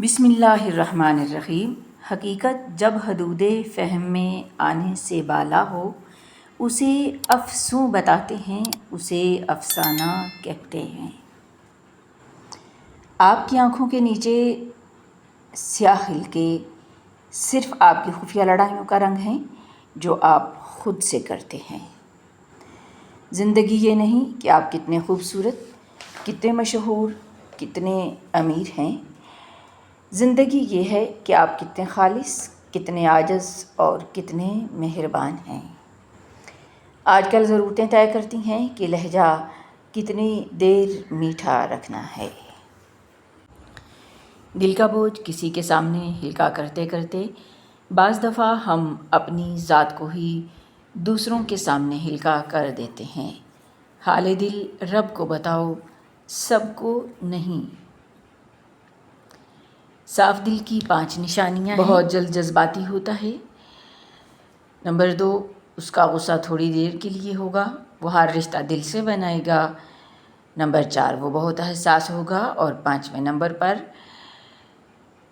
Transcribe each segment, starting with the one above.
بسم اللہ الرحمن الرحیم۔ حقیقت جب حدود فہم میں آنے سے بالا ہو اسے افسوں بتاتے ہیں، اسے افسانہ کہتے ہیں۔ آپ کی آنکھوں کے نیچے سیاہ حلقے صرف آپ کی خفیہ لڑائیوں کا رنگ ہیں جو آپ خود سے کرتے ہیں۔ زندگی یہ نہیں کہ آپ کتنے خوبصورت، کتنے مشہور، کتنے امیر ہیں۔ زندگی یہ ہے کہ آپ کتنے خالص، کتنے عاجز اور کتنے مہربان ہیں۔ آج کل ضرورتیں طے کرتی ہیں کہ لہجہ کتنی دیر میٹھا رکھنا ہے۔ دل کا بوجھ کسی کے سامنے ہلکا کرتے کرتے بعض دفعہ ہم اپنی ذات کو ہی دوسروں کے سامنے ہلکا کر دیتے ہیں۔ حال دل رب کو بتاؤ، سب کو نہیں۔ صاف دل کی 5 نشانیاں ہیں۔ بہت جلد جذباتی ہوتا ہے۔ نمبر 2، اس کا غصہ تھوڑی دیر کے لیے ہوگا، وہ ہر رشتہ دل سے بنائے گا۔ نمبر 4، وہ بہت حساس ہوگا۔ اور 5ویں نمبر پر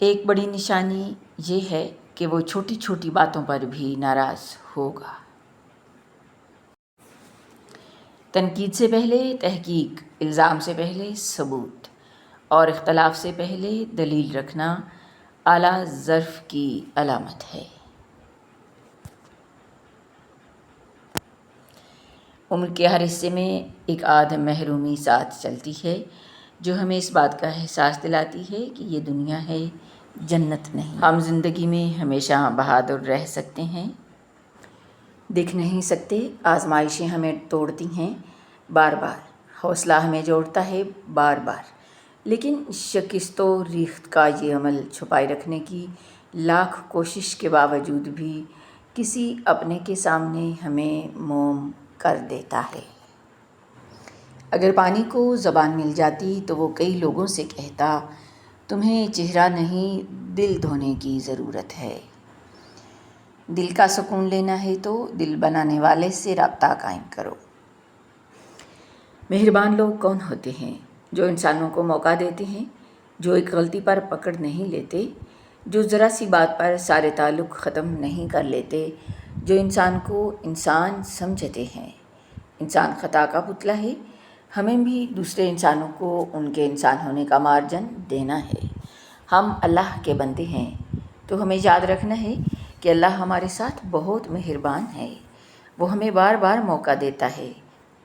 ایک بڑی نشانی یہ ہے کہ وہ چھوٹی چھوٹی باتوں پر بھی ناراض ہوگا۔ تنقید سے پہلے تحقیق، الزام سے پہلے ثبوت اور اختلاف سے پہلے دلیل رکھنا اعلیٰ ظرف کی علامت ہے۔ عمر کے ہر حصے میں ایک آدھ محرومی ساتھ چلتی ہے جو ہمیں اس بات کا احساس دلاتی ہے کہ یہ دنیا ہے، جنت نہیں۔ ہم زندگی میں ہمیشہ بہادر رہ سکتے ہیں، دکھ نہیں سکتے۔ آزمائشیں ہمیں توڑتی ہیں بار بار، حوصلہ ہمیں جوڑتا ہے بار بار، لیکن شکست و ریخت کا یہ عمل چھپائے رکھنے کی لاکھ کوشش کے باوجود بھی کسی اپنے کے سامنے ہمیں موم کر دیتا ہے۔ اگر پانی کو زبان مل جاتی تو وہ کئی لوگوں سے کہتا، تمہیں چہرہ نہیں دل دھونے کی ضرورت ہے۔ دل کا سکون لینا ہے تو دل بنانے والے سے رابطہ قائم کرو۔ مہربان لوگ کون ہوتے ہیں؟ جو انسانوں کو موقع دیتے ہیں، جو ایک غلطی پر پکڑ نہیں لیتے، جو ذرا سی بات پر سارے تعلق ختم نہیں کر لیتے، جو انسان کو انسان سمجھتے ہیں۔ انسان خطا کا پتلا ہے، ہمیں بھی دوسرے انسانوں کو ان کے انسان ہونے کا مارجن دینا ہے۔ ہم اللہ کے بندے ہیں تو ہمیں یاد رکھنا ہے کہ اللہ ہمارے ساتھ بہت مہربان ہے، وہ ہمیں بار بار موقع دیتا ہے،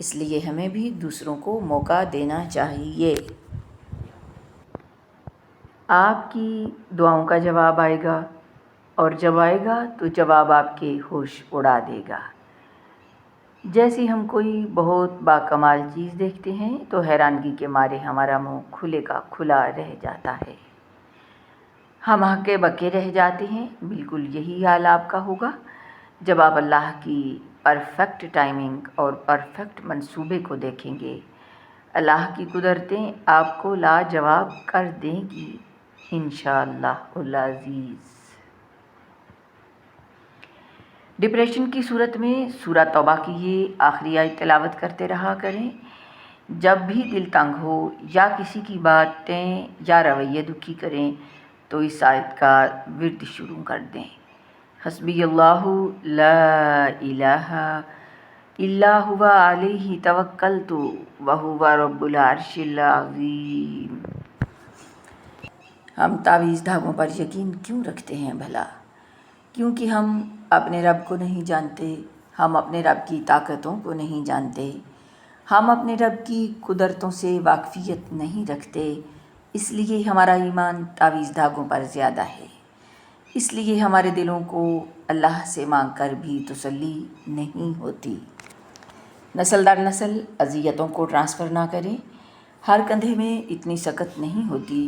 اس لیے ہمیں بھی دوسروں کو موقع دینا چاہیے۔ آپ کی دعاؤں کا جواب آئے گا، اور جب آئے گا تو جواب آپ کے ہوش اڑا دے گا۔ جیسے ہم کوئی بہت باکمال چیز دیکھتے ہیں تو حیرانگی کے مارے ہمارا منہ کھلے کا کھلا رہ جاتا ہے، ہم ہکے بکے رہ جاتے ہیں۔ بالکل یہی حال آپ کا ہوگا جب آپ اللہ کی پرفیکٹ ٹائمنگ اور پرفیکٹ منصوبے کو دیکھیں گے۔ اللہ کی قدرتیں آپ کو لاجواب کر دیں گی انشاءاللہ العزیز۔ ڈپریشن کی صورت میں سورہ توبہ کی یہ آخری آیت تلاوت کرتے رہا کریں۔ جب بھی دل تنگ ہو یا کسی کی باتیں یا رویے دکھی کریں تو اس آیت کا ورد شروع کر دیں۔ حسبی اللہ لا الہ الا هو علیہ توکلت وہو رب العرش العظیم۔ ہم تعویذ دھاگوں پر یقین کیوں رکھتے ہیں بھلا؟ کیونکہ ہم اپنے رب کو نہیں جانتے، ہم اپنے رب کی طاقتوں کو نہیں جانتے، ہم اپنے رب کی قدرتوں سے واقفیت نہیں رکھتے، اس لیے ہمارا ایمان تعویذ دھاگوں پر زیادہ ہے، اس لیے ہمارے دلوں کو اللہ سے مانگ کر بھی تسلی نہیں ہوتی۔ نسل در نسل اذیتوں کو ٹرانسفر نہ کریں۔ ہر کندھے میں اتنی سکت نہیں ہوتی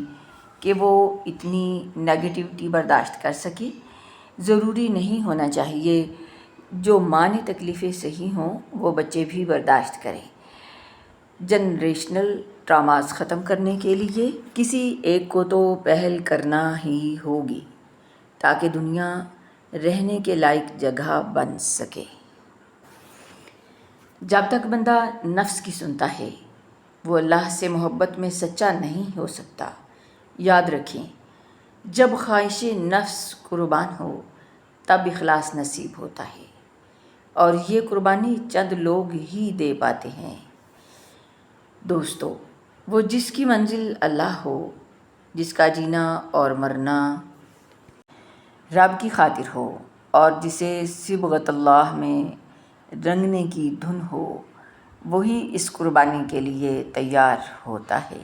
کہ وہ اتنی نیگیٹیوٹی برداشت کر سکے۔ ضروری نہیں ہونا چاہیے جو ماں نے تکلیفیں سہی ہوں وہ بچے بھی برداشت کریں۔ جنریشنل ٹراماز ختم کرنے کے لیے کسی ایک کو تو پہل کرنا ہی ہوگی تاکہ دنیا رہنے کے لائق جگہ بن سکے۔ جب تک بندہ نفس کی سنتا ہے وہ اللہ سے محبت میں سچا نہیں ہو سکتا۔ یاد رکھیں، جب خواہش نفس قربان ہو تب اخلاص نصیب ہوتا ہے، اور یہ قربانی چند لوگ ہی دے پاتے ہیں۔ دوستو، وہ جس کی منزل اللہ ہو، جس کا جینا اور مرنا رب کی خاطر ہو، اور جسے صبغت اللہ میں رنگنے کی دھن ہو، وہی اس قربانی کے لیے تیار ہوتا ہے۔